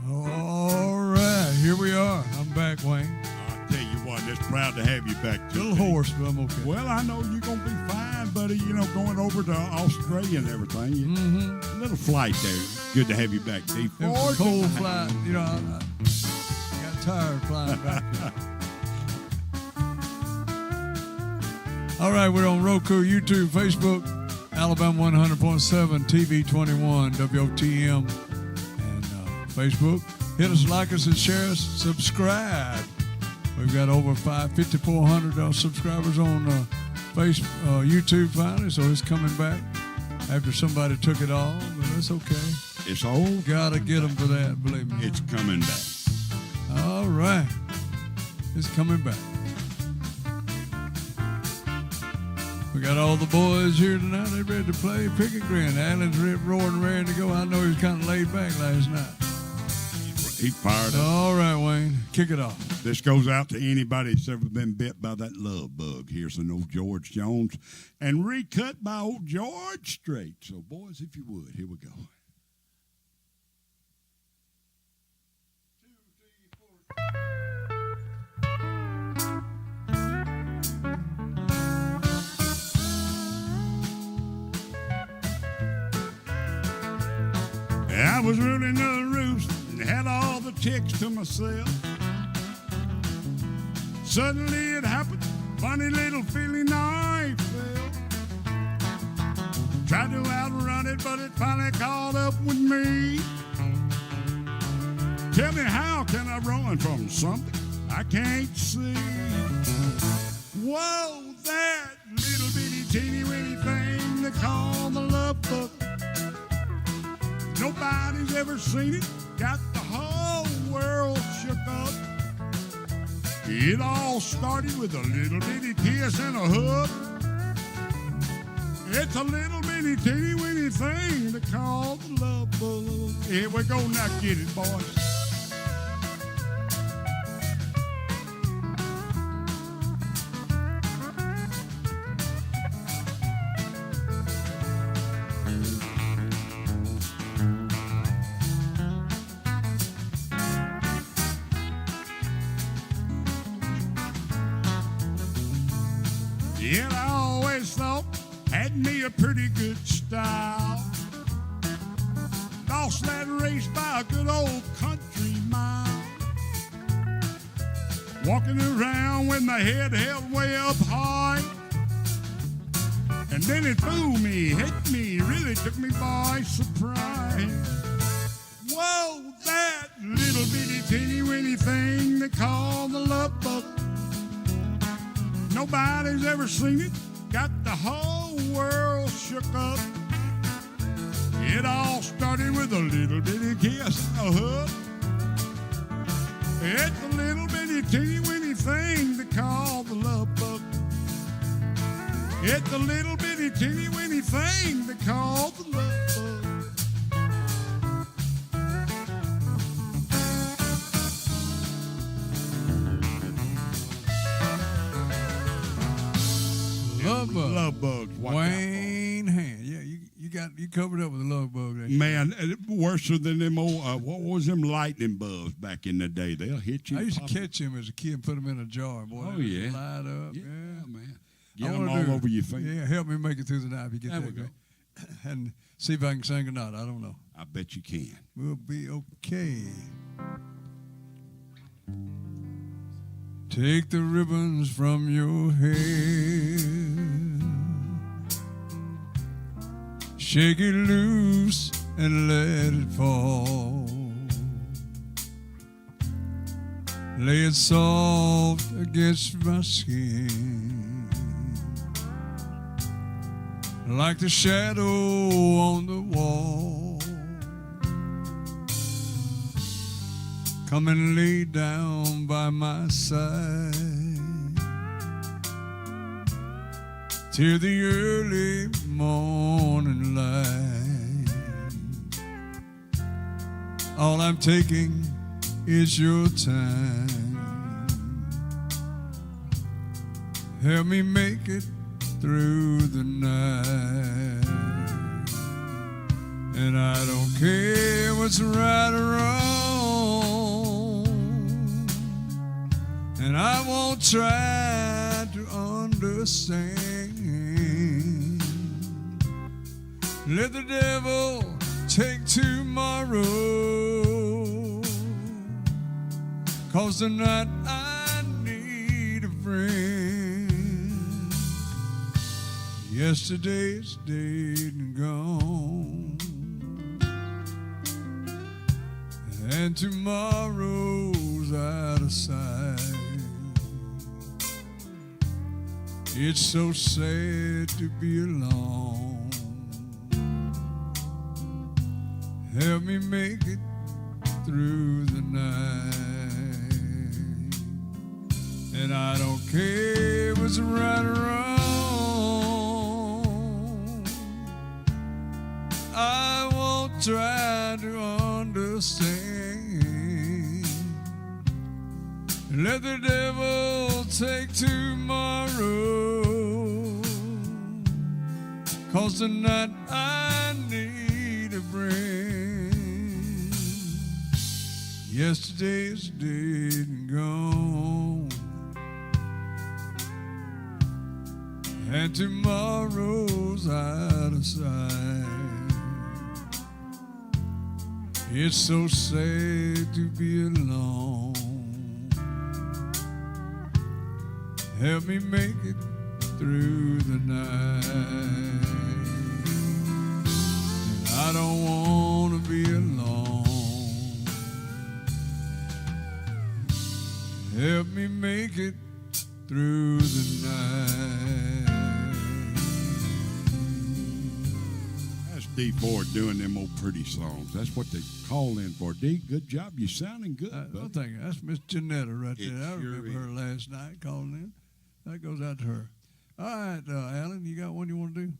All right, here we are. I'm back, Wayne. I'll tell you what, just proud to have you back. A little hoarse, but I'm okay. Well, I know you're going to be fine, buddy. You know, going over to Australia and everything. A little flight there. Good to have you back, D. It was a cold flight. You know, I got tired flying back here. All right, we're on Roku, YouTube, Facebook, Alabama 100.7, TV 21, WOTM, and Facebook. Hit us, like us, and share us. Subscribe. We've got over 5,400 subscribers on YouTube finally, so it's coming back after somebody took it all, but that's okay. It's all Gotta get them for that, believe me. It's coming back. All right. It's coming back. We got all the boys here tonight. They ready to play. Pick and grin. Alan's roaring, ready to go. I know he was kind of laid back last night. He fired up. All right, Wayne. Kick it off. This goes out to anybody that's ever been bit by that love bug. Here's an old George Jones and recut by old George Strait. So, boys, if you would, here we go. 2, 3, 4. I was ruling the roost and had all the chicks to myself. Suddenly it happened, funny little feeling I felt. Tried to outrun it, but it finally caught up with me. Tell me, how can I run from something I can't see? Whoa, that little bitty teeny weeny thing they call the love bug. Nobody's ever seen it, got the whole world shook up. It all started with a little bitty kiss and a hug. It's a little bitty teeny weeny thing they call the love bug. Here we go, now get it, boys. Yeah, I always thought had me a pretty good style. Lost that race by a good old country mile. Walking around with my head held way up high. And then it threw me, hit me, really took me by surprise. Whoa, that little bitty teeny weeny thing they call the love bug. Nobody's ever seen it, got the whole world shook up. It all started with a little bitty kiss and a hug. It's a little bitty teeny weeny thing they call the love bug. It's a little bitty teeny weeny thing they call the love bug. Love bugs. Wayne Hand. Yeah, you covered up with the love bug. Man, worse than them old, what was them lightning bugs back in the day? They'll hit you. I used to catch him as a kid and put him in a jar. Boy, oh, yeah. Light up. Yeah, Yeah. man. Get them all over your face. Yeah, help me make it through the night if you get There that. we go. And see if I can sing or not. I don't know. I bet you can. We'll be okay. Take the ribbons from your hair. Shake it loose and let it fall. Lay it soft against my skin, like the shadow on the wall. Come and lay down by my side till the early morning light. All I'm taking is your time. Help me make it through the night. And I don't care what's right or wrong. won't try to understand. Let the devil take tomorrow, 'cause tonight I need a friend. Yesterday's dead and gone, and tomorrow's out of sight. It's so sad to be alone. Help me make it through the night. And I don't care what's right or wrong. I won't try to understand. Let the devil take tomorrow, 'cause tonight I need a friend. Yesterday's dead and gone, and tomorrow's out of sight. It's so sad to be alone. Help me make it through the night. And I don't want to be alone. Help me make it through the night. That's D Ford doing them old pretty songs. That's what they call in for. D, good job. You sounding good. I think that's Miss Janetta right It there. I sure remember is. her last night calling in. That goes out to her. All right, Alan, you got one you want to do?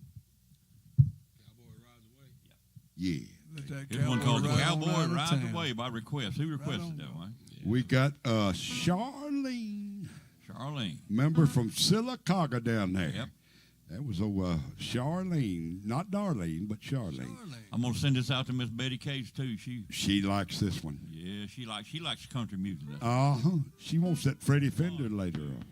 Yeah. Let that Here's one called The ride on Cowboy out of Rides town. Away by request. Who requested on. that one? We got Charlene, Charlene. member from Sylacauga down there. Yep. That was Charlene, not Darlene, but Charlene. I'm gonna send this out to Miss Betty Cage too. She likes this one. Yeah, she likes country music. She wants that Freddie Fender later on.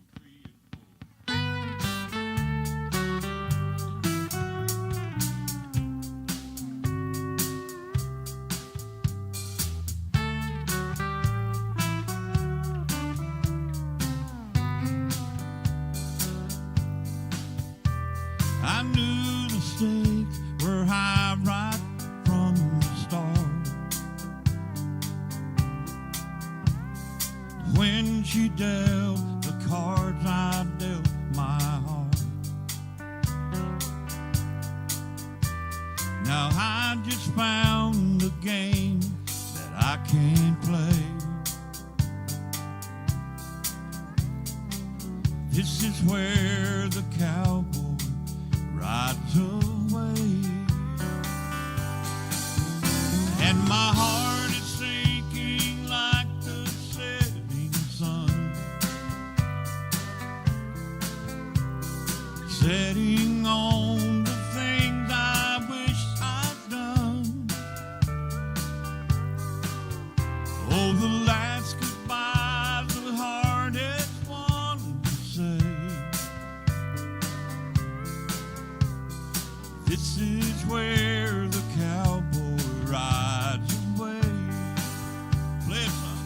I knew the stakes were high right from the start. When she dealt the cards, I dealt my heart. Now I just found a game that I can't play. This is where the cowboy rides away, and my heart is sinking like the setting sun, setting on the things I wish I'd done. Oh, the last goodbye's the hardest one to say. This is where the cowboy rides away. Play it, son.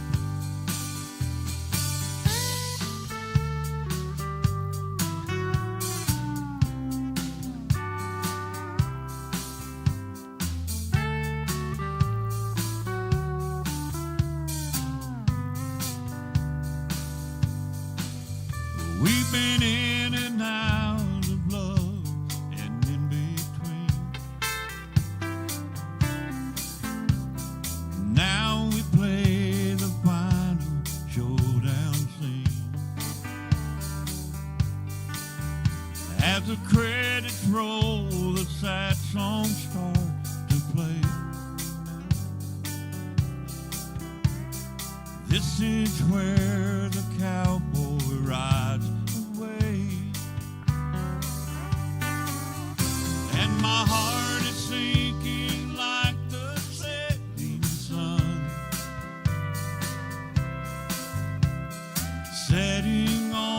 We've been in and out of love and in between. Now we play the final showdown scene. As the credits roll, the sad song starts to play. This is where the cowboy rides away, and my heart is sinking like the setting sun, setting on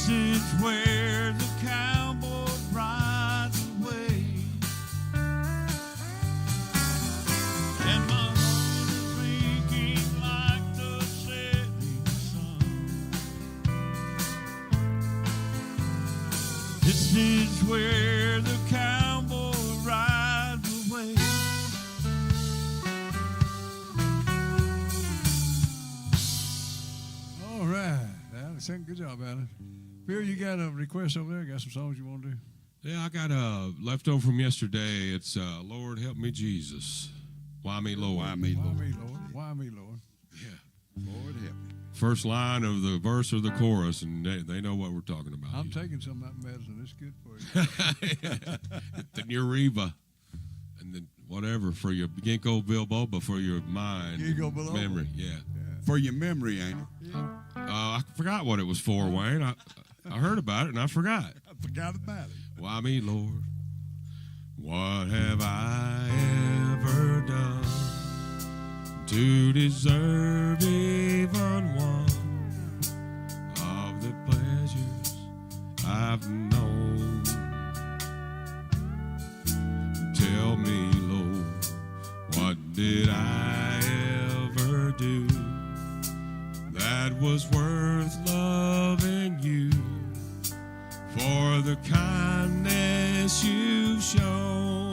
This is where the cowboy rides away, and my heart is beating like the setting sun. This is where the cowboy rides away. All right. Alex, good job, Alex. Bill, you got a request over there? Got some songs you want to do? Yeah, I got a leftover from yesterday. It's Lord Help Me Jesus. Why me, Lord? Why me, Why Lord? me, Lord? Why me, Lord? Yeah. Lord help me. First line of the verse or the chorus, and they know what we're talking about. I'm taking some of that medicine. It's good for you. The Nuriva, and then whatever for your ginkgo biloba for your mind, Ginkgo and biloba. memory. Yeah. For your memory, ain't it? I forgot what it was for, Wayne. I heard about it and I forgot. I forgot about it. Why me, Lord? What have I ever done to deserve even one of the pleasures I've known? Tell me, Lord, what did I ever do that was worth loving you for the kindness you've shown?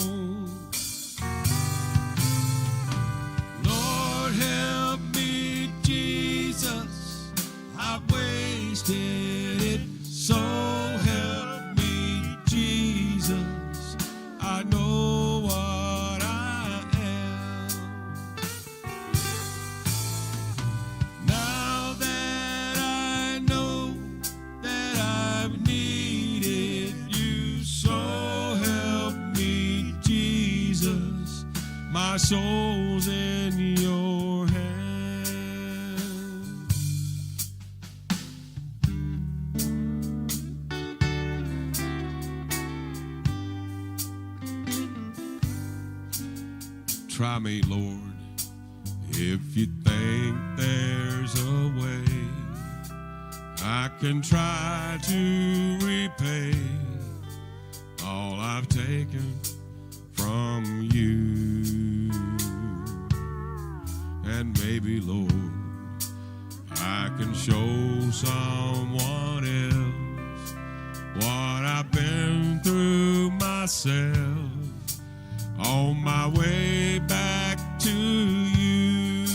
Lord, help me, Jesus, I've wasted it. So help me, Jesus, I know what I am. Now that I know that I've needed you, so help me, Jesus, my soul's in your hand. Try me, Lord, if you think there's a way I can try to repay all I've taken from you. And maybe, Lord, I can show someone else what I've been through myself on my way back to you.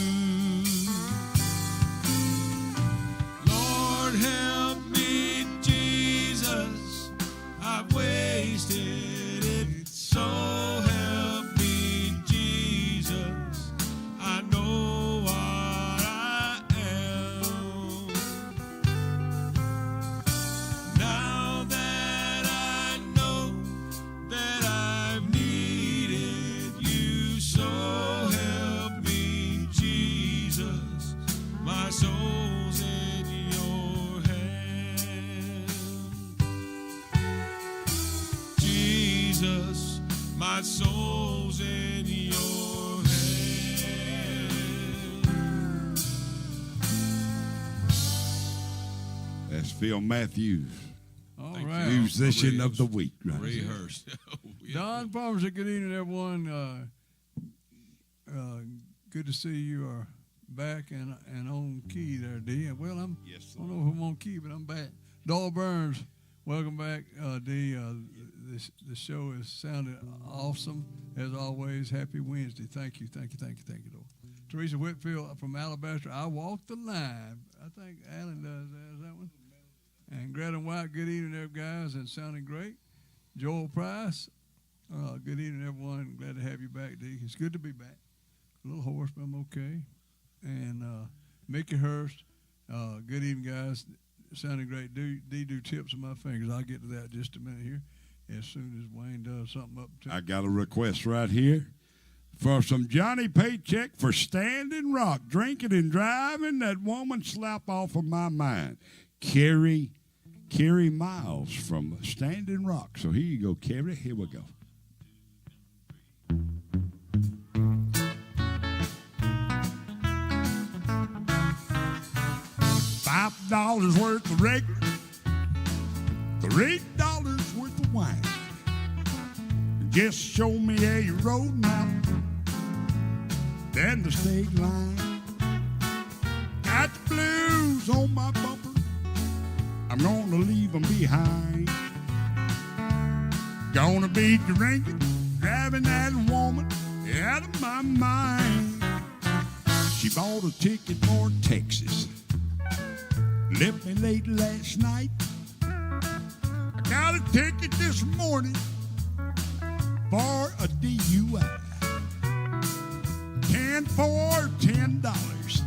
Lord, help me, Jesus, I've wasted it. So help me, Jesus, I know what I am. Now that I know that I've needed you, so help me, Jesus, my soul's in your hand. Jesus, my soul's in your hand. That's Phil Matthews, All Thank right. you. musician of the week. Right? Rehearsed. Don Palmer said, good evening, everyone. Good to see you are back and on key there, D. Well, Yes, I don't know if I'm on key, but I'm back. Doll Burns, welcome back, D. The show has sounded awesome, as always. Happy Wednesday. Thank you, Doll. Teresa Whitfield from Alabaster, I walked the line. I think Alan does that one. And Greta White, good evening, there, guys, and sounding great. Joel Price, good evening, everyone. Glad to have you back, D. It's good to be back. A little hoarse, but I'm okay. And Mickey Hurst, good evening, guys. Sounding great. D do tips on my fingers. I'll get to that in just a minute here as soon as Wayne does something up to I got a request right here for some Johnny Paycheck for Standing Rock, drinking and driving. That woman slap off of my mind. Carrie Miles from Standing Rock. So here you go, Carrie. Here we go. $5 worth of regular, for $8 worth of wine. Just show me a road map, then the state line. Got the blues on my bumper, I'm gonna leave them behind. Gonna be drinking, driving that woman out of my mind. She bought a ticket for Texas, left me late last night. I got a ticket this morning for a DUI. 10 for $10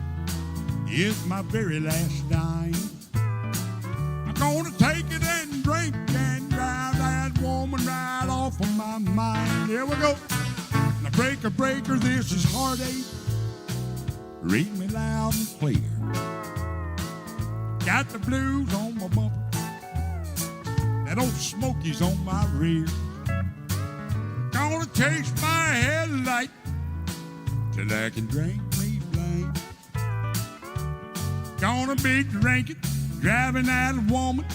is my very last dime. I'm gonna take it and drink and drive that woman right off of my mind. Here we go. Now breaker, breaker, this is heartache. Read me loud and clear. Got the blues on my bumper, that old Smoky's on my rear. Gonna chase my headlight till I can drink me blind. Gonna be drinking, driving that woman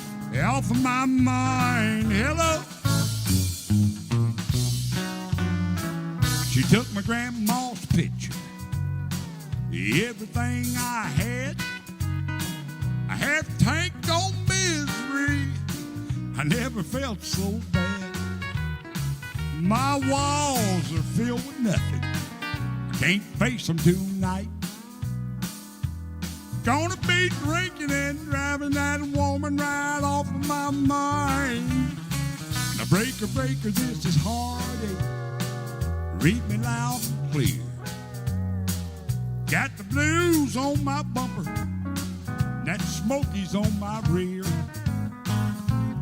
off of my mind. Hello. She took my grandma's picture, everything I had. I had tanked on misery, I never felt so bad. My walls are filled with nothing, I can't face them tonight. Gonna be drinking and driving that woman right off of my mind. Now breaker, breaker, this is heartache. Read me loud and clear. Got the blues on my bumper, that Smoky's on my rear.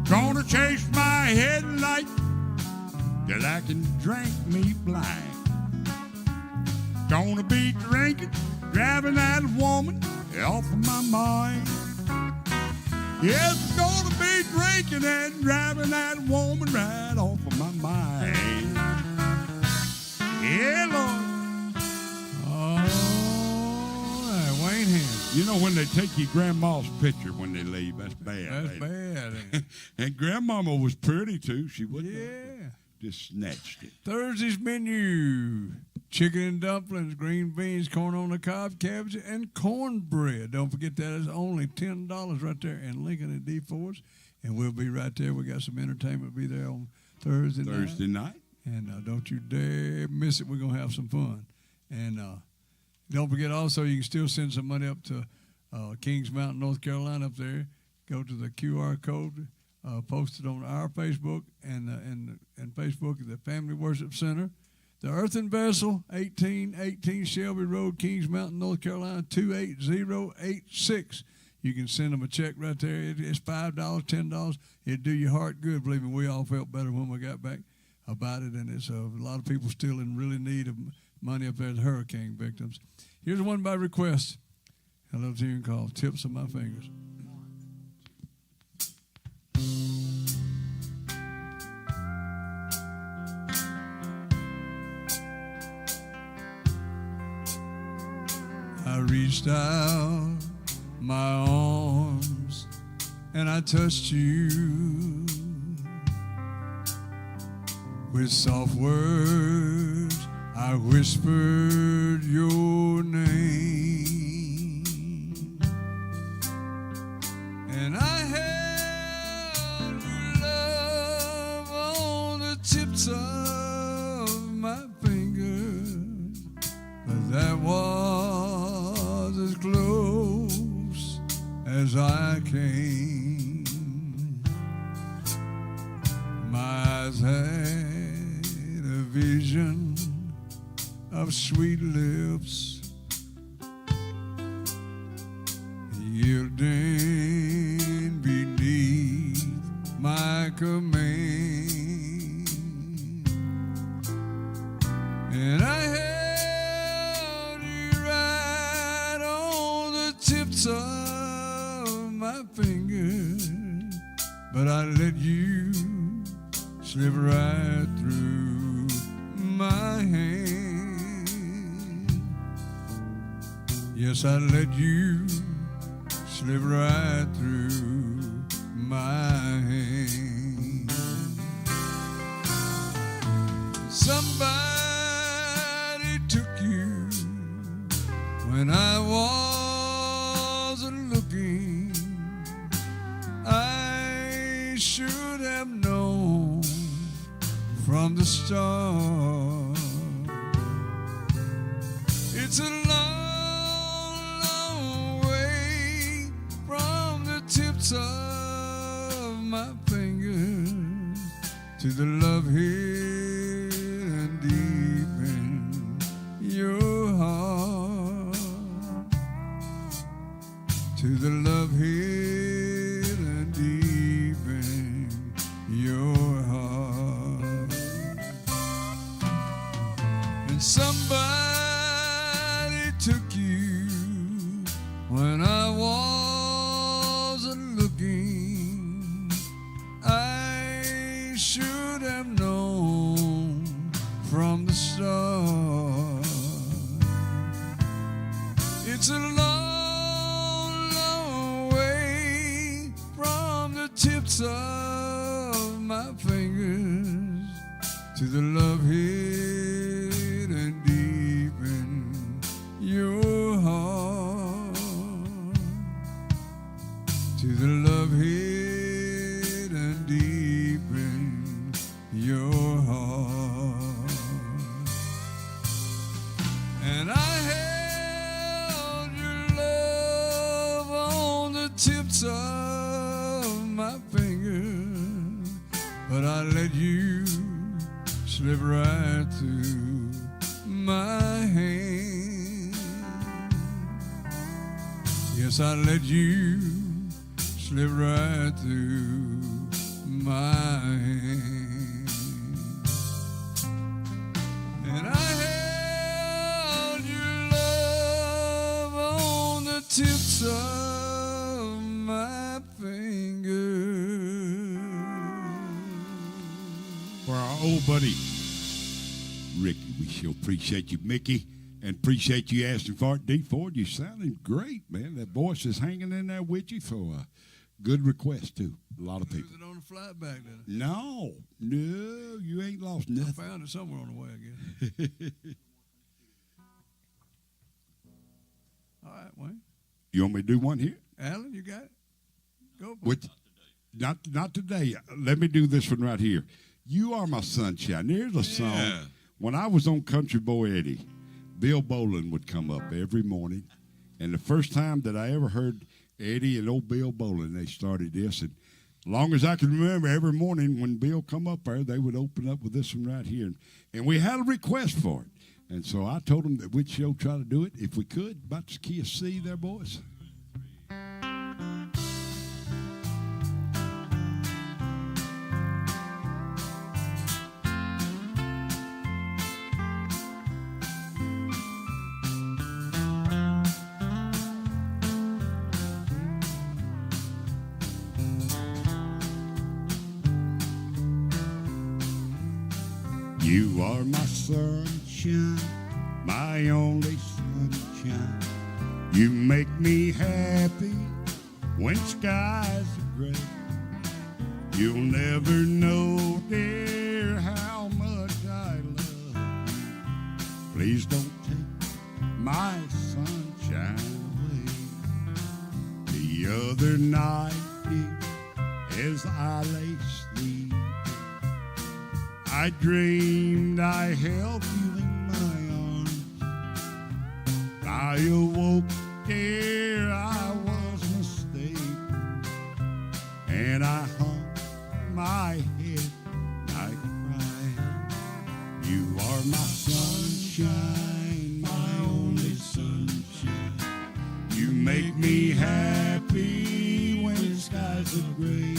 Gonna chase my headlight till I can drink me blind. Gonna be drinking, driving that woman off of my mind. Yes, gonna be drinking and driving that woman right off of my mind. Yeah, Lord. All right, Wayne Hen. You know when they take your grandma's picture when they leave, that's bad. That's ain't it? bad. Ain't it? And grandmama was pretty too. She wouldn't Yeah. just snatched it. Thursday's menu: chicken and dumplings, green beans, corn on the cob, cabbage, and cornbread. Don't forget that is only $10 right there in Lincoln and D4s. And we'll be right there. We got some entertainment. Be there on Thursday night. And don't you dare miss it. We're going to have some fun. And don't forget also, you can still send some money up to Kings Mountain, North Carolina up there. Go to the QR code posted on our Facebook and Facebook of the Family Worship Center. The Earthen Vessel, 1818 Shelby Road, Kings Mountain, North Carolina, 28086. You can send them a check right there. It's $5, $10. It'd do your heart good. Believe me, we all felt better when we got back about it. And it's a lot of people still in really need of money up there as hurricane victims. Here's one by request. I love to hear called Tips of My Fingers. I reached out my arms and I touched you with soft words. I whispered your name and I held your love on the tips of my fingers, but that was as close as I came. My eyes had a vision of sweet lips yielding beneath my command, and I held you right on the tips of my fingers, but I let you slip right through my hand. Yes, I let you slip right through my hand. Somebody took you when I wasn't looking. I should have known from the start. It's a long, long way from the tips of my fingers to the love hidden deep in your heart, to the love hidden deep in your heart. And somebody took you when I wasn't looking. I should have known from the start. It's a long, long way from the tips of my fingers to the love hidden deep in your heart, to the love hidden deep in your heart. And I held your love on the tips of my fingers, but I let you slip right through my hand. Yes, I let you slip right through my hand. And I held your love on the tips of my fingers. For our old buddy Ricky, we sure appreciate you, Mickey, and appreciate you asking for it. D. Ford, you sounding great, man. That voice is hanging in there with you for a good request, too. A lot of people. Lose it on the flight back then. No, you ain't lost I nothing. found it somewhere on the way, I guess. All right, Wayne. You want me to do one here? Alan, you got it? Go for With, not today. Let me do this one right here. You Are My Sunshine. There's a song. Yeah. When I was on Country Boy Eddie, Bill Bolin would come up every morning. And the first time that I ever heard Eddie and old Bill Bolin, they started this. And as long as I can remember, every morning when Bill come up there, they would open up with this one right here. And we had a request for it. And so I told them that we'd try to do it if we could. About the key of C there, boys. You are my sunshine, my only sunshine. You make me happy when skies are gray. You'll never know, dear, how much I love you. Please don't take my sunshine away. The other night, dear, as I lay sleeping, I dreamed I held you in my arms. I awoke, dear, I was mistaken, and I hung my head, I cried. You are my sunshine, my only sunshine. You make me happy when skies are gray.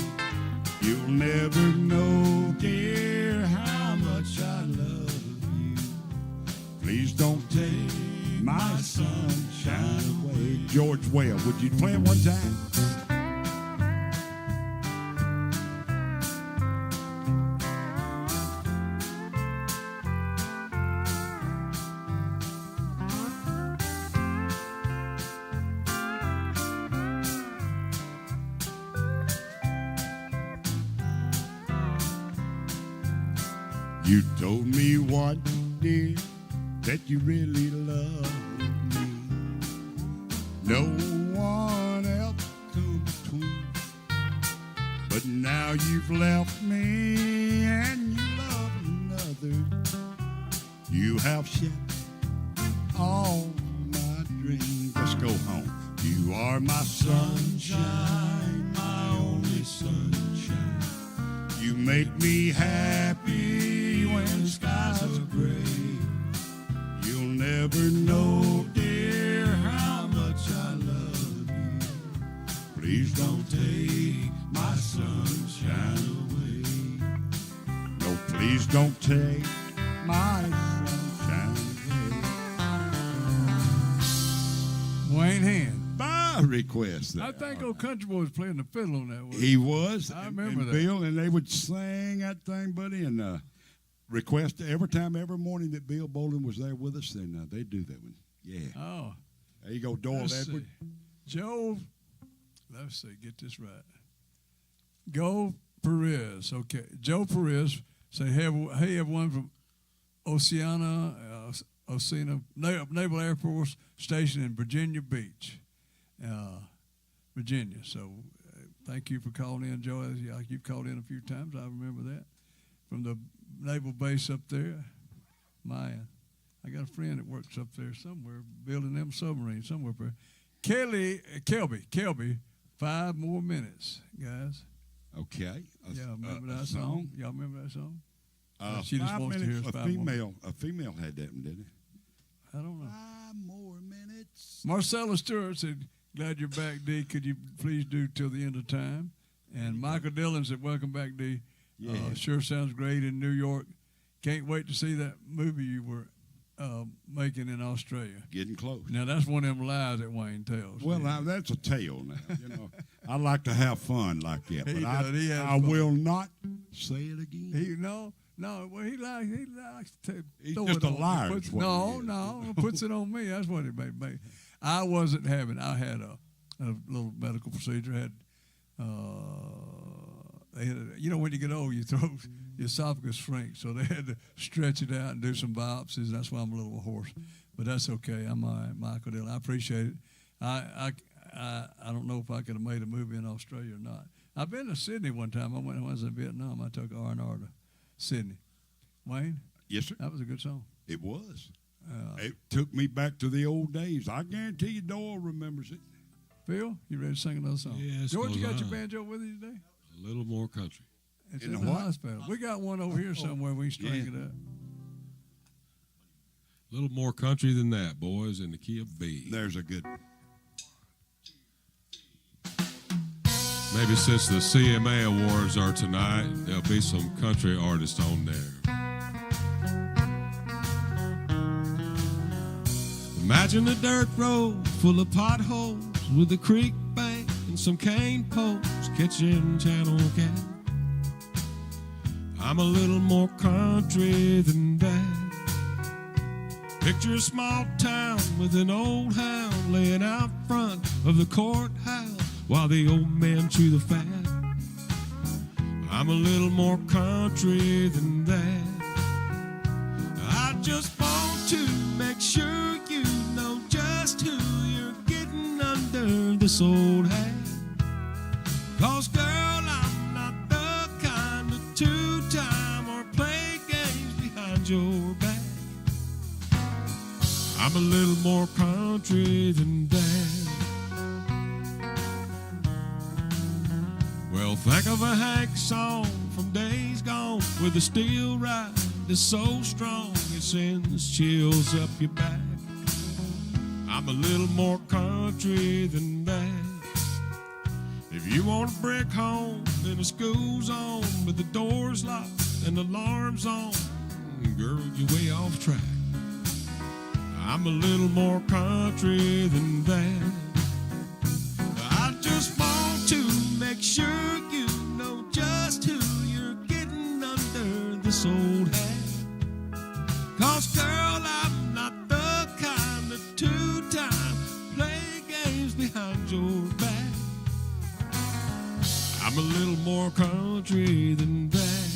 You'll never know, dear, how much I love you. Please don't take my sunshine away. George Webb, would you play it one time? You told me one day that you really loved me. No one else come between. But now you've left me and you love another. You have shattered all my dreams. Let's go home. You are my sunshine, my only sunshine. You make me happy when skies are gray. You'll never know, dear, how much I love you. Please don't take my sunshine away. No, please don't take my sunshine away. Wayne Hand. By request. I think old Country Boy was playing the fiddle on that one. He was. I remember and that. Bill, and they would sing that thing, buddy, and request every morning that Bill Bolden was there with us, and they do that one. Yeah. Oh. There you go, Doyle Let's Edward. see. Joe, let's see, get this right. Go Perez. Okay. Joe Perez say, hey everyone from Oceana Naval Air Force Station in Virginia Beach, Virginia. So thank you for calling in, Joe. You've called in a few times. I remember that. From the naval base up there. I got a friend that works up there somewhere, building them submarines somewhere. Kelby, 5 more minutes, guys. Okay. Yeah, remember that song? Y'all remember that song? She just 5 wants to hear minutes. us 5 more. A female had that one, didn't it? I don't know. 5 more minutes. Marcella Stewart said, glad you're back, D. Could you please do till the end of time? And Michael Dillon said, welcome back, D. Yeah. Sure sounds great in New York. Can't wait to see that movie you were making in Australia. Getting close. Now, that's one of them lies that Wayne tells. Well, now, that's a tale now. I like to have fun like that, He but does. He has I fun. will not say it again. No. Well, he likes to He's throw just it a on liar, me. is what he is. No. Puts it on me. That's what it made. I had a little medical procedure. When you get old, your esophagus shrinks, so they had to stretch it out and do some biopsies. That's why I'm a little hoarse, but that's okay. I'm all right, Michael Dillon. I appreciate it. I don't know if I could have made a movie in Australia or not. I've been to Sydney one time. When I was in Vietnam, I took R&R to Sydney. Wayne? Yes, sir. That was a good song. It was. It took me back to the old days. I guarantee you Doyle remembers it. Phil, you ready to sing another song? Yes, George, you got goes your on. banjo with you today? A little more country. It's In in the the what? hospital. We got one over here somewhere. We can string Yeah. it up. A little more country than that, boys, in the key of B. There's a good one. Maybe since the CMA Awards are tonight, there'll be some country artists on there. Imagine a dirt road full of potholes with a creek bank and some cane posts catching channel cat. I'm a little more country than that. Picture a small town with an old hound laying out front of the courthouse while the old men chew the fat. I'm a little more country than that. I just want to make sure you know just who you're getting under this old hat. 'Cause girl, I'm not the kind of two-time or play games behind your back. I'm a little more country than that. Well, think of a Hank song from days gone where the steel ride is so strong it sends chills up your back. I'm a little more country than that. If you want a brick home and the school's on but the door's locked and the alarm's on, girl, you're way off track. I'm a little more country than that. I just want to make sure you know just who you're getting under this old hat. 'Cause girl, I'm not the kind of two-time play games behind your back. I'm a little more country than that.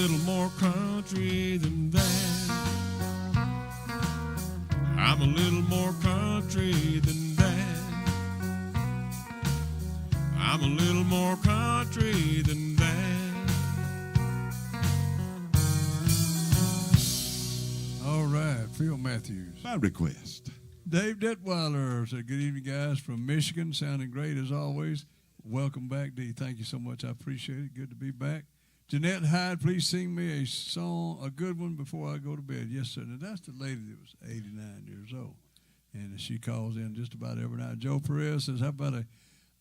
little more country than that. I'm a little more country than that. I'm a little more country than that. All right, Phil Matthews. My request. Dave Detweiler said, good evening, guys, from Michigan. Sounding great as always. Welcome back, D. Thank you so much. I appreciate it. Good to be back. Jeanette Hyde, please sing me a song, a good one, before I go to bed. Yes, sir. Now, that's the lady that was 89 years old, and she calls in just about every night. Joe Perez says, how about a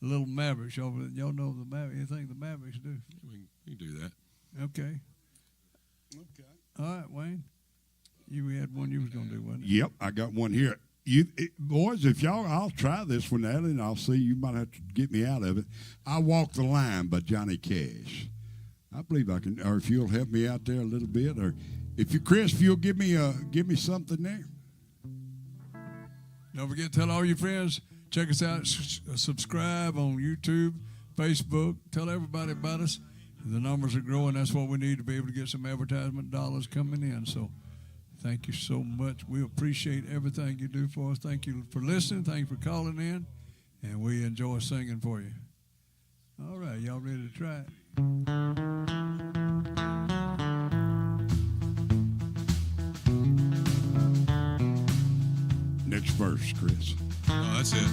little Mavericks? Y'all know the Mavericks? Anything the Mavericks do? We can do that. Okay. Okay. All right, Wayne. You had one you was going to do, wasn't it? Yep, I got one here. Boys, if y'all, I'll try this one, Alan, and I'll see. You might have to get me out of it. I Walk the Line by Johnny Cash. I believe I can, or if you'll help me out there a little bit, or if you, Chris, if you'll give me something there. Don't forget to tell all your friends, check us out, subscribe on YouTube, Facebook. Tell everybody about us. The numbers are growing. That's what we need to be able to get some advertisement dollars coming in. So thank you so much. We appreciate everything you do for us. Thank you for listening. Thank you for calling in. And we enjoy singing for you. All right, y'all ready to try it? Next verse, Chris. No, that's it.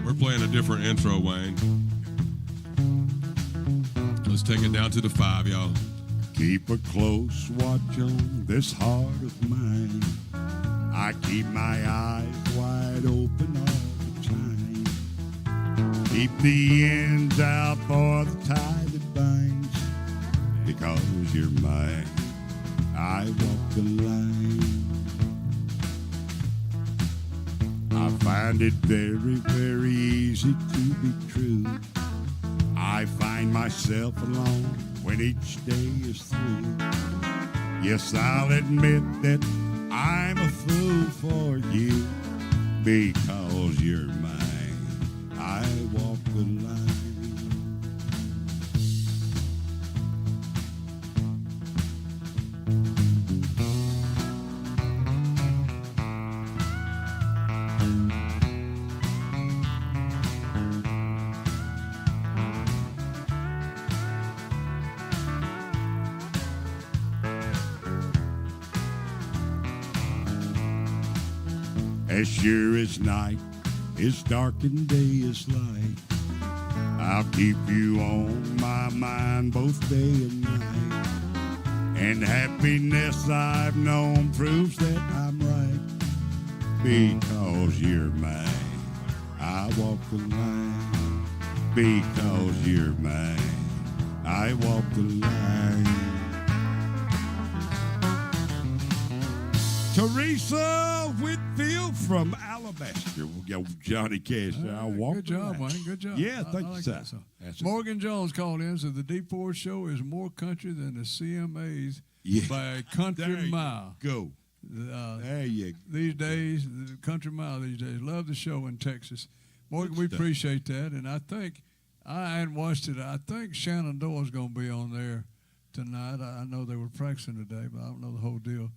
We're playing a different intro, Wayne. Let's take it down to the 5, y'all. Keep a close watch on this heart of mine. I keep my eyes wide open all the time. Keep the ends out for the tie that binds. Because you're mine, I walk the line. I find it very, very easy to be true. I find myself alone when each day is through. Yes, I'll admit that I'm a fool for you. Because you're mine, I walk the line. As sure as night is dark and day is light, I'll keep you on my mind both day and night. And happiness I've known proves that I'm right. Because you're mine, I walk the line. Because you're mine, I walk the line. Teresa Whitfield from Alabaster. We'll go Johnny Cash. I'll walk Good the job, line. Wayne. Good job. Yeah, thank I you, like sir. that song. That's it. Morgan Jones called in and said the Deep Forest Show is more country than the CMAs Yeah. by a country There you mile. go. There you go. These days, the country mile these days. Love the show in Texas. Morgan, we stuff. appreciate that. And I think, I hadn't watched it, I think Shannon Doyle's going to be on there tonight. I know they were practicing today, but I don't know the whole deal.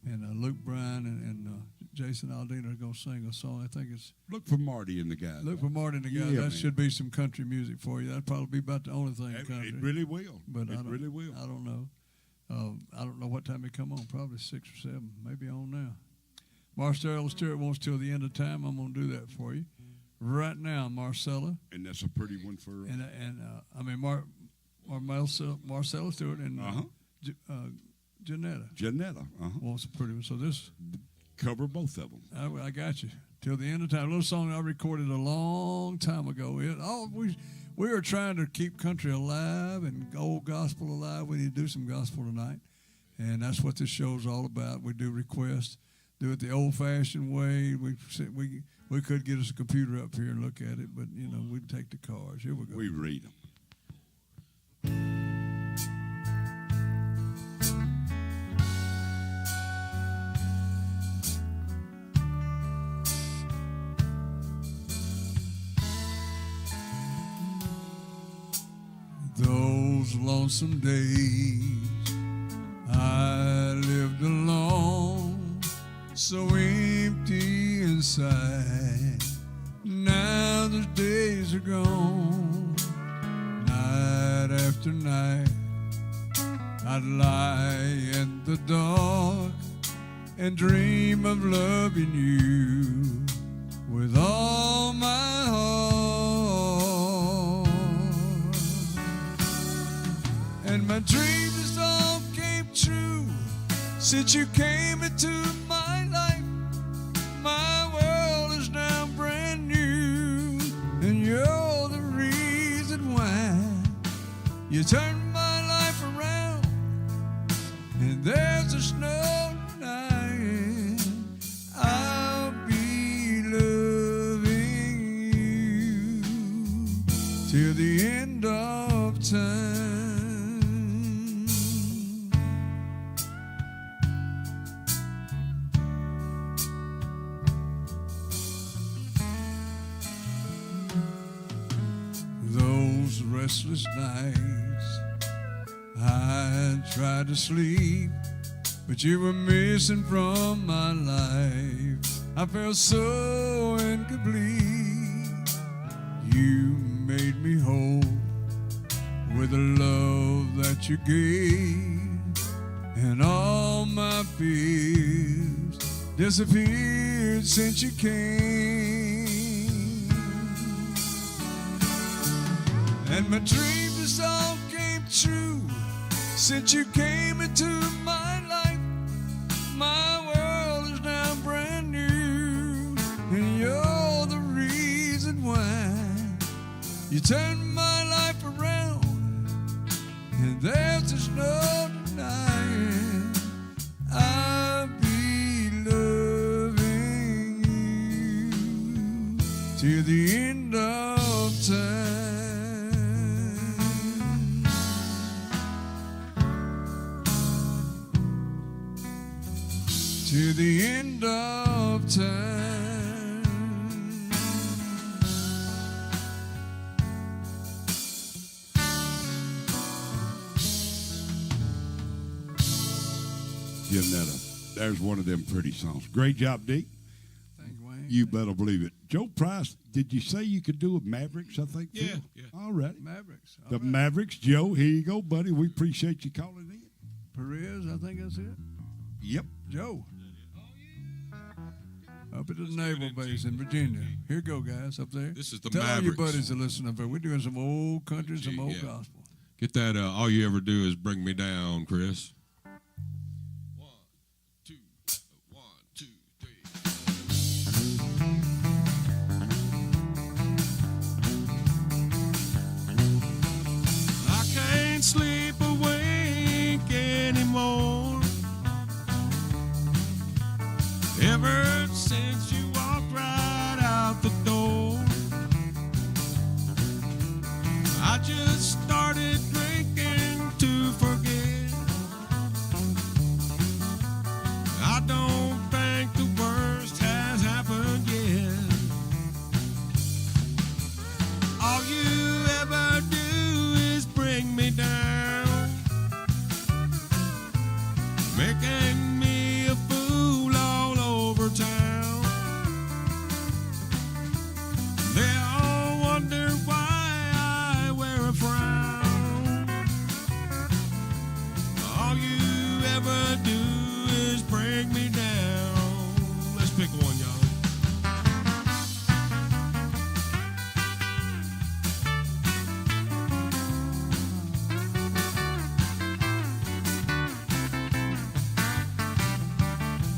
And Luke Bryan and Jason Aldean are going to sing a song. I think it's Look for Marty and the guys. Look for Marty and the guys. Yeah, That man. should be some country music for you. That'd probably be about the only thing in country. It really will. But it I really will. don't know. I don't know what time it come on. Probably 6 or 7. Maybe on now. Marcella Stewart wants till the end of time. I'm going to do that for you. Right now, Marcella. And that's a pretty one for Marcella Stewart and Janetta Janetta. wants a pretty one. So this, Cover both of them. I got you. Till the end of time. A little song I recorded a long time ago. We are trying to keep country alive and old gospel alive. We need to do some gospel tonight. And that's what this show is all about. We do requests. Do it the old-fashioned way. We could get us a computer up here and look at it, but, we'd take the cards. Here we go. We read them. Those lonesome days side. Now the days are gone, night after night. I'd lie in the dark and dream of loving you with all my heart. And my dreams all came true since you came into my life. My world is now brand new, and you're the reason why you turned my life around. And there's just no denying I'll be loving you till the end of time. Those restless nights I tried to sleep, but you were missing from my life. I felt so incomplete. You made me whole with the love that you gave, and all my fears disappeared since you came. And my dreams all came true since you came into my life. My world is now brand new, and you're the reason why you turned my life around. And there's just no denying I'll be loving you till the end of time. To the end of time. Janetta, there's one of them pretty songs. Great job, Dick. Thank you, Wayne. You better believe it. Joe Price, did you say you could do a Mavericks, I think? Yeah, too? yeah. All right. Mavericks. All The right. Mavericks, Joe, here you go, buddy. We appreciate you calling in. Perez, I think that's it. Yep. Joe. Up at the naval base in Virginia. Here you go, guys, up there. This is the Tell all your Mavericks. buddies to listen up there. We're doing some old country, some Gee, old yeah. gospel. Get that. All you ever do is bring me down, Chris. 1, 2, 1, 2, 3. I can't sleep awake anymore. Ever since you walked right out the door, I just started drinking to forget. I don't think the worst has happened yet. All you ever do is bring me down, making me a fool all over town. They all wonder why I wear a frown. All you ever do is bring me down. Let's pick one, y'all.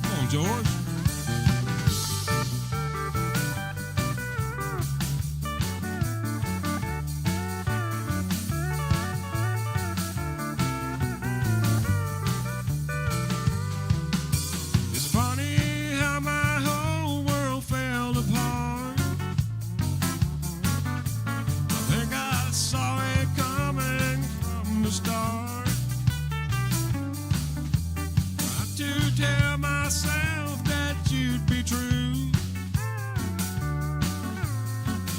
Come on, George. It's funny how my whole world fell apart. I think I saw it coming from the start. Tried to tell myself that you'd be true.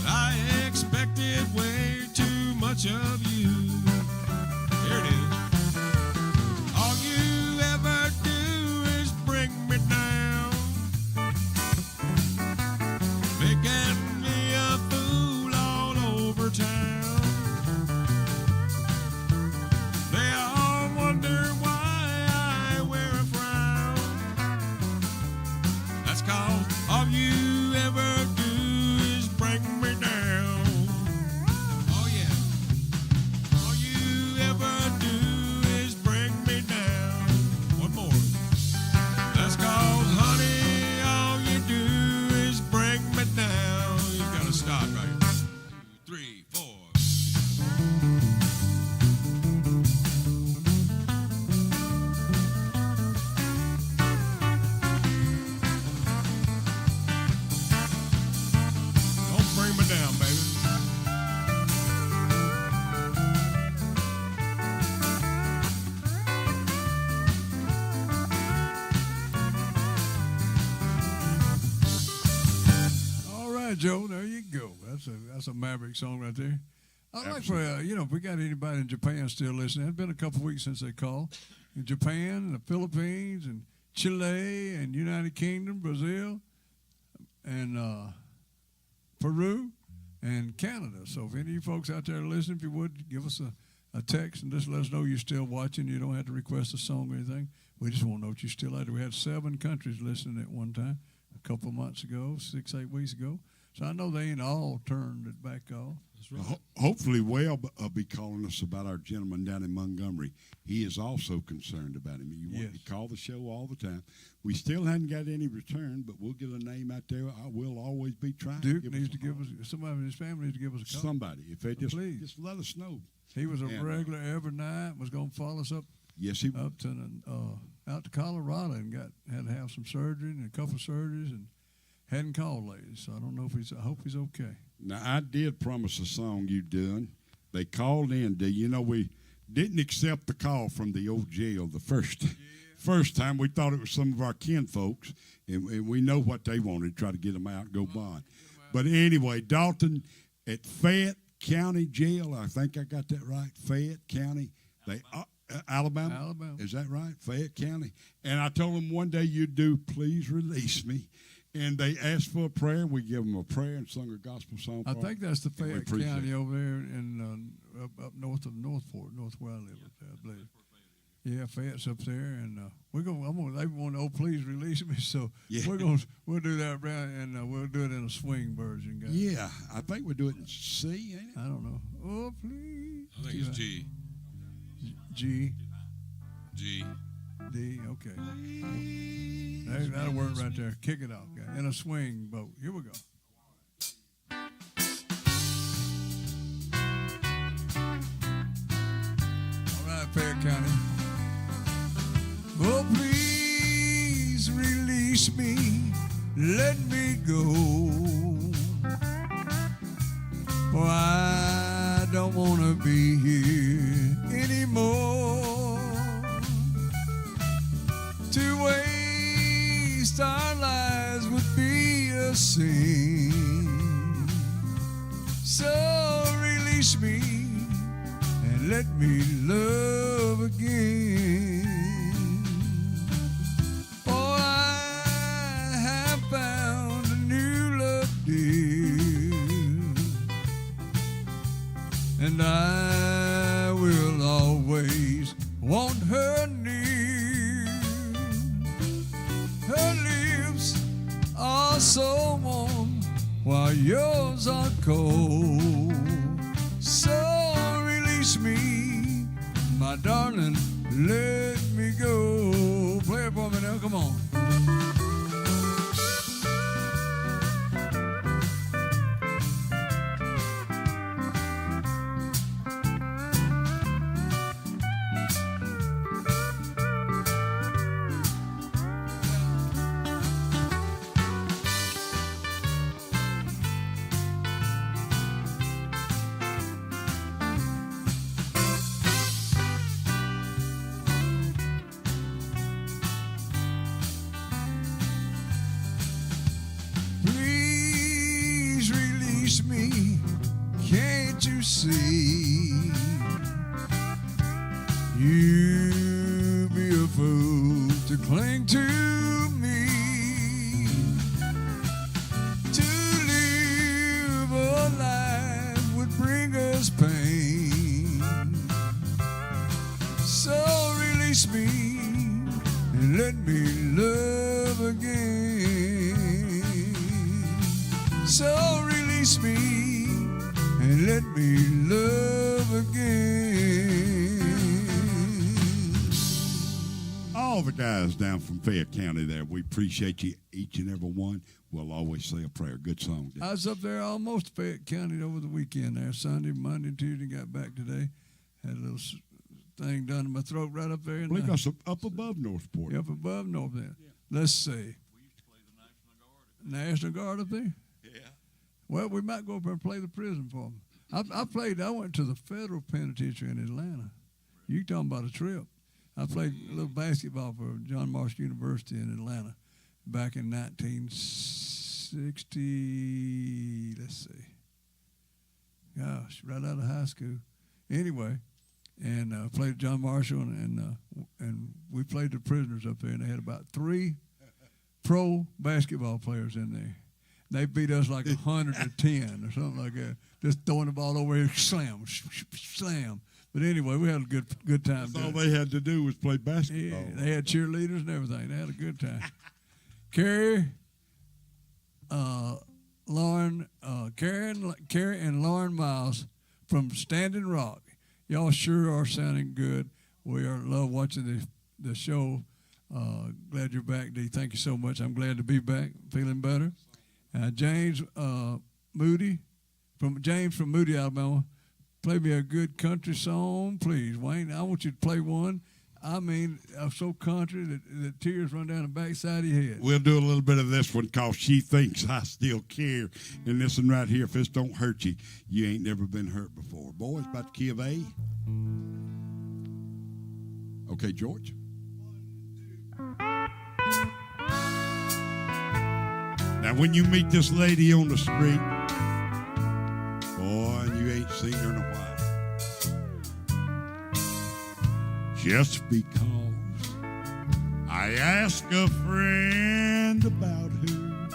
I expected way too much of you. Here it is. All you ever do is bring me down, Joe. There you go. That's a Maverick song right there. I'd like for if we got anybody in Japan still listening. It's been a couple weeks since they called. In Japan, and the Philippines, and Chile, and United Kingdom, Brazil, and Peru, and Canada. So if any of you folks out there listening, if you would give us a text and just let us know you're still watching. You don't have to request a song or anything. We just want to know that you're still out there. We had 7 countries listening at one time a couple of months ago, 6-8 weeks ago. So I know they ain't all turned it back off. That's right. Hopefully, Webb will be calling us about our gentleman down in Montgomery. He is also concerned about him. He call the show all the time. We still hadn't got any return, but we'll get a name out there. I will always be trying. Duke needs to give us, somebody in his family needs to give us a call. Somebody, if they just let us know. He was a regular every night. Was going to follow us up. Yes, he up to out to Colorado and had to have some surgery and a couple of surgeries and hadn't called lately. So I don't know if I hope he's okay. Now I did promise a song you done. They called in. We didn't accept the call from the old jail the first time. We thought it was some of our kin folks, and we know what they wanted, try to get them out and go bond. But anyway, Dalton at Fayette County Jail. I think I got that right. Fayette County. Alabama. Is that right? Fayette County. And I told them one day you'd do Please Release Me. And they asked for a prayer. We give them a prayer and sung a gospel song. I think that's the Fayette County over there in up north of Northport, north where I live up there, I believe. Yeah, Fayette's up there, and they want to, oh, please release me. So we'll do that around, and we'll do it in a swing version, guys. Yeah, I think we'll do it in C, ain't it? I don't know. Oh, please. I think it's G. G. G. D. Okay. That'll work right there. Kick it off, guys. In a swing boat. Here we go. All right, Fayette County. Oh, please release me, let me go. For I don't want to be here anymore. To waste our lives would be a sin. So release me and let me love again. And I will always want her near. Her lips are so warm while yours are cold. So release me, my darling, let me go. Play it for me now, come on. Me, can't you see? You be a fool to cling to me. To live a life would bring us pain. So release me and let me love again. So release me and let me love again. All the guys down from Fayette County there, we appreciate you, each and every one. We'll always say a prayer. Good song. I was up there almost Fayette County over the weekend there, Sunday, Monday, Tuesday, got back today. Had a little thing done in my throat right up there. I believe that's up above Northport. Up above North there. Yeah. Let's see. We used to play the National Guard. National Guard up there? Yeah. Well, we might go up there and play the prison for them. I went to the federal penitentiary in Atlanta. You talking about a trip. I played a little basketball for John Marshall University in Atlanta back in 60, let's see. Gosh, right out of high school. Anyway, and played John Marshall, and we played the Prisoners up there, and they had about 3 pro basketball players in there. They beat us like 100-10 or something like that. Just throwing the ball over here, slam, slam. But anyway, we had a good time. That's all they had to do was play basketball. Yeah, they had cheerleaders and everything. They had a good time. Carrie, Carrie and Lauren Miles from Standing Rock. Y'all sure are sounding good. We love watching the show. Glad you're back, Dee. Thank you so much. I'm glad to be back. Feeling better. James Moody from Moody, Alabama. Play me a good country song, please, Wayne. I want you to play one. I mean, I'm so country that the tears run down the backside of your head. We'll do a little bit of this one called She Thinks I Still Care. And this one right here, if this don't hurt you, you ain't never been hurt before. Boys, about the key of A. Okay, George. Now, when you meet this lady on the street, boy, and you ain't seen her in a while, just because I ask a friend about her,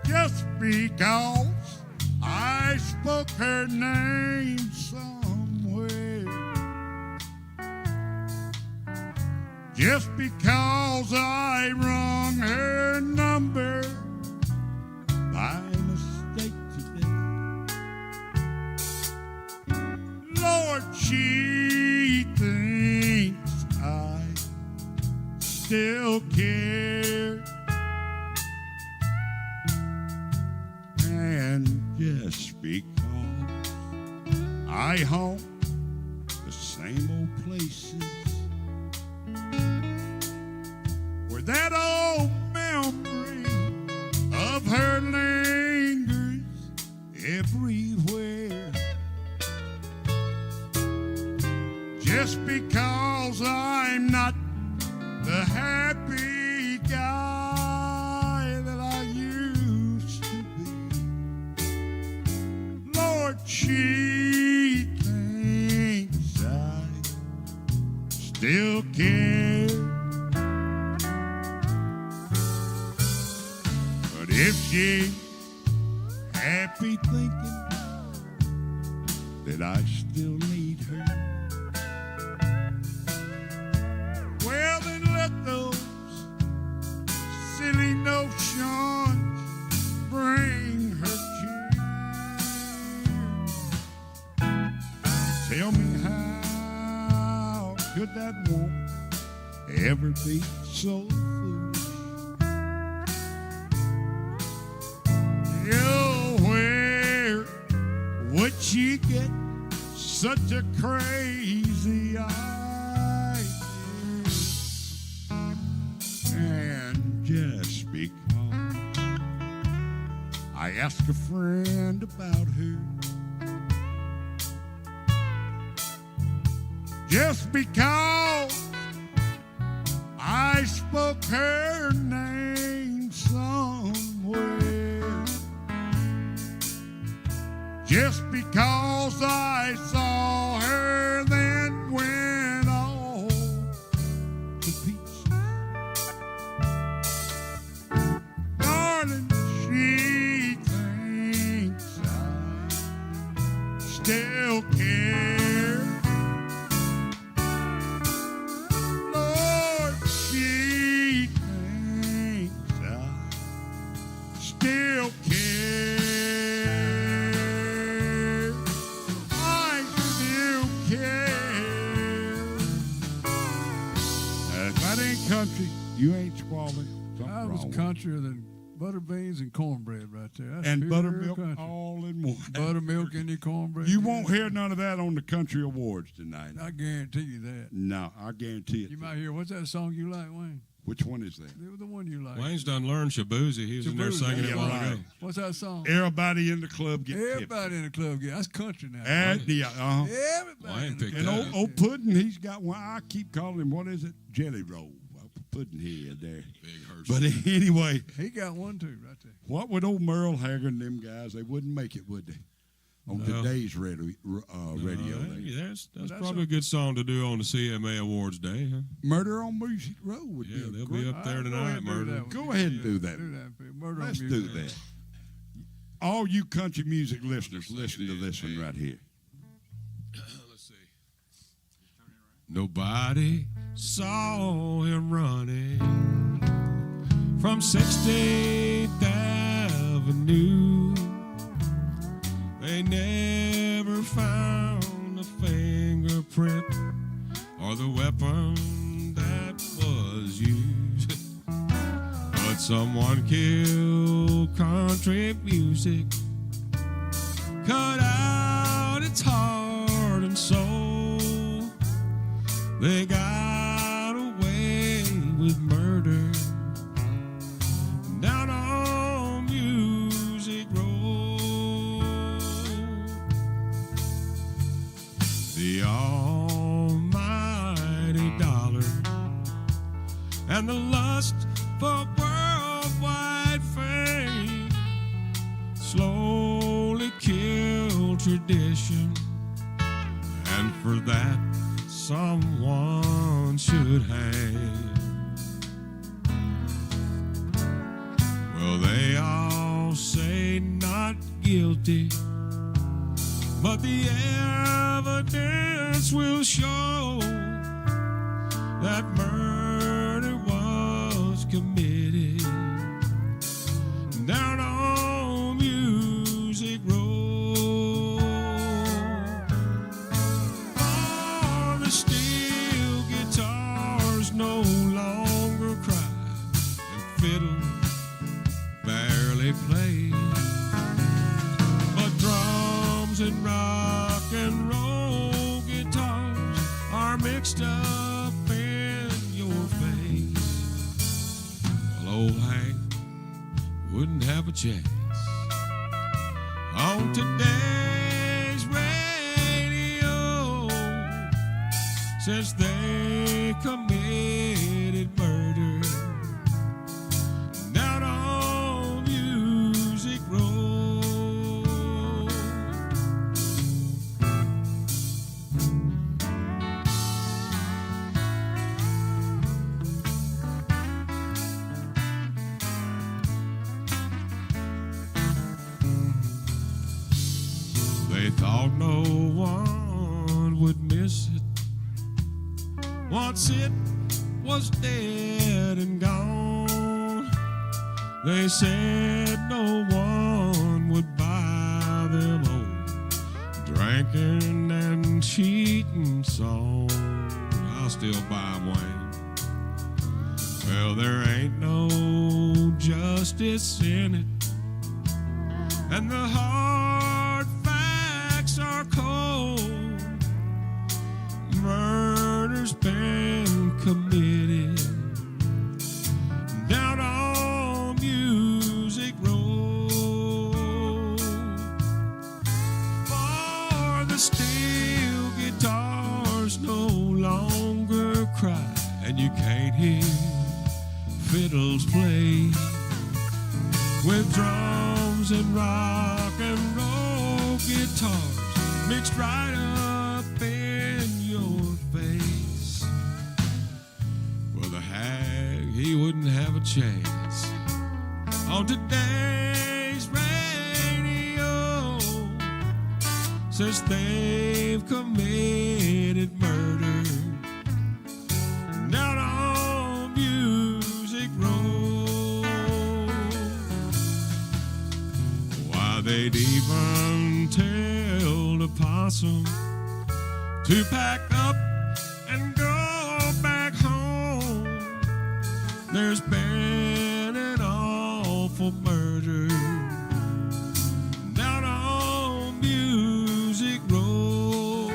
just because I spoke her name somewhere, just because I rung her number by mistake today, Lord, she thinks I still care. And just because I haunt the same old places where that old memory of her lingers everywhere, just because I'm not the happy guy that I used to be, Lord, she thinks I still care. But if she happy thinking that I still need her, well, then let those silly notions bring her cheer. Tell me, how could that woman ever be so foolish? Where would she get such a crazy idea? And just because I asked a friend about her, just because I spoke her name somewhere, just because I saw her then went all to pieces, darling, she thinks I still care. Lord, she thinks I still care. Country, you ain't squalling. I was countryer than butter beans and cornbread right there. That's and pure buttermilk country. all in one. Buttermilk in your cornbread. You won't hear none of that on the country awards tonight. I guarantee you that. No, I guarantee it. You might hear, what's that song you like, Wayne? Which one is that? The one you like. Wayne's done learned Shabuzi. He was in there singing it a while ago. What's that song? Everybody in the club get Everybody in the club get. That's country now. Yeah, Everybody. Wayne picked and that. old Puddin', he's got one. I keep calling him, what is it? Jelly Roll. Puddinhead there. Big Herschel. But anyway, He got one too, right there. what would old Merle Haggard and them guys? They wouldn't make it, would they? On No. today's radio. That's that's probably a good song to do on the CMA Awards Day, huh? Murder on Music Row would Yeah, be a they'll great. be up there All right, tonight, Murder. Go ahead and do that. Do that. Phil. Murder Let's on do Music. that. All you country music listeners, listen to this one right here. Let's see. Nobody Saw him running from 16th Avenue. They never found a fingerprint or the weapon that was used. But someone killed country music, cut out its heart and soul. They got away with murder down on Music Road. The almighty dollar and the lust for worldwide fame slowly killed tradition, and for that someone should hang. Well, they all say not guilty, but the evidence will show that murder was committed down on Music Road. For the steel guitars no longer cry and fiddle barely play, but drums and rock and roll guitars are mixed up in your face. Well, old Hank wouldn't have a chance on today's radio, since they committed murder down on Music Road. They thought no one would miss it once it was dead and gone. They said no one would buy them old drinking and cheating song. I'll still buy 'em, Wayne. Well, there ain't no justice in it, and the hard facts are cold. Murder's been committed down on Music Road. For the steel guitars no longer cry, and you can't hear fiddles play with drums and rock and roll guitars mixed right up in your face. Well, the hag, he wouldn't have a chance on today's radio, since they've committed murder down on Music Road. Why, they'd even tell the possum to pack up and go back home. There's been an awful murder down on Music Road.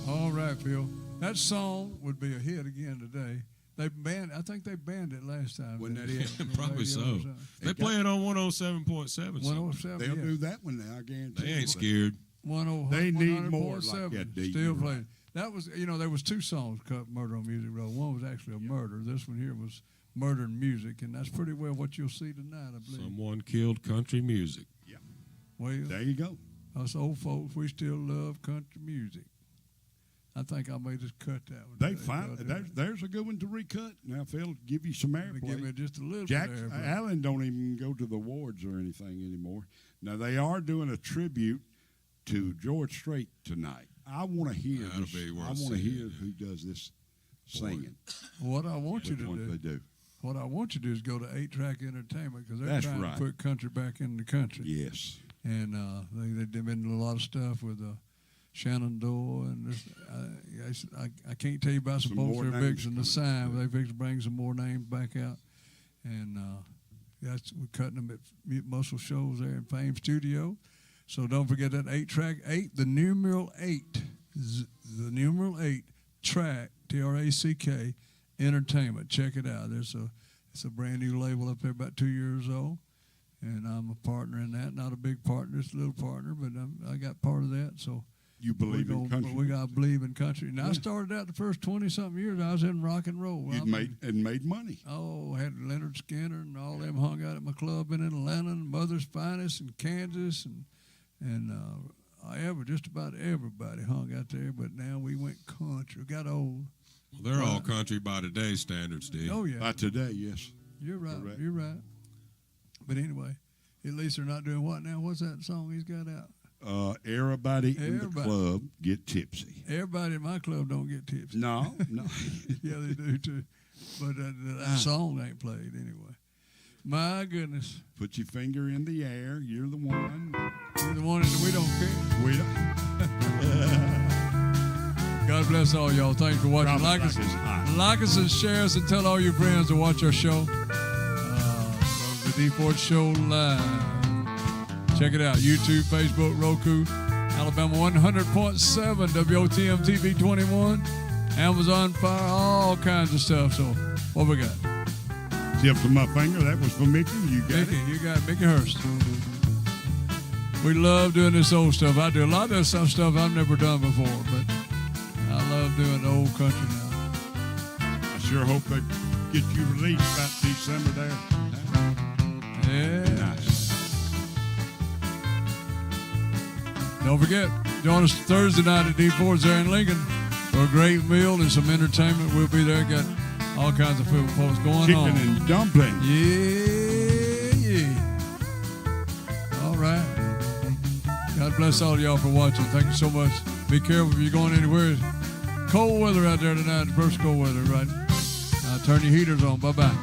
All right, Phil. That song would be a hit again today. They banned. I think they banned it last time. Wasn't that didn't it? they? Probably Radio so. or something. They play it on 107.7. 107. They'll yeah. do that one now, I guarantee. They you. ain't scared. 10 They need more like 100.7, that, do you? Still Right. playing. That was, there was two songs cut Murder on Music Row. One was actually a murder. This one here was Murder and Music, and that's pretty well what you'll see tonight, I believe. Someone killed country music. Yeah. Well, There you go. us old folks, we still love country music. I think I may just cut that one. There's a good one to recut. Now, Phil, give you some Give me airplay. just a little Jack bit there. Allen don't even go to the awards or anything anymore. Now they are doing a tribute to George Strait tonight. I want to hear. That'll This, be worth I want to seeing. hear who does this singing. What I want you Which to ones they do, do? what I want you to do is go to 8-Track Entertainment because they're That's trying right. to put country back in the country. Yes. And they've been doing a lot of stuff with Shenandoah, and I can't tell you about some Some folks more that are names fixing to coming. sign, but they fixing to bring some more names back out, and we're cutting them at Mute Muscle shows there in Fame Studio. So don't forget that 8-Track 8, the numeral 8, the numeral 8 track TRACK Entertainment. Check it out. It's a brand new label up there, about 2 years old. And I'm a partner in that. Not a big partner, just a little partner, but I got part of that. So You believe in country? we got to believe in country. Now I started out the first 20-something years. I was in rock and roll. You made money. Oh, had Leonard Skinner and all them hung out at my club in Atlanta, and Mother's Finest in Kansas, and just about everybody hung out there. But now we went country. Got old. Well, they're all country by today's standards, Steve. Oh yeah. By today, yes. You're right. Correct. You're right. But anyway, at least they're not doing what now? What's that song he's got out? Everybody in the Everybody. club get tipsy. Everybody in my club don't get tips. No, no. Yeah, they do too. But that song ain't played anyway. My goodness. Put your finger in the air. You're the one. You're the one that we don't care. We don't. God bless all y'all. Thanks for watching. Robert Like us is hot. and share us and tell all your friends to watch our show. The D Ford Show Live. Check it out. YouTube, Facebook, Roku, Alabama 100.7, WOTM TV 21, Amazon Fire, all kinds of stuff. So what we got? Tip of my finger. That was for Mickey. You got Mickey, it. you got Mickey Hurst. We love doing this old stuff. I do a lot of this stuff I've never done before, but I love doing the old country now. I sure hope they get you released about December there. Yeah. Nice. Don't forget, join us Thursday night at D Ford's there in Lincoln for a great meal and some entertainment. We'll be there. Got all kinds of food folks going Chicken on. and dumpling. Yeah. All right. God bless all of y'all for watching. Thank you so much. Be careful if you're going anywhere. Cold weather out there tonight. First cold weather, right? Turn your heaters on. Bye-bye.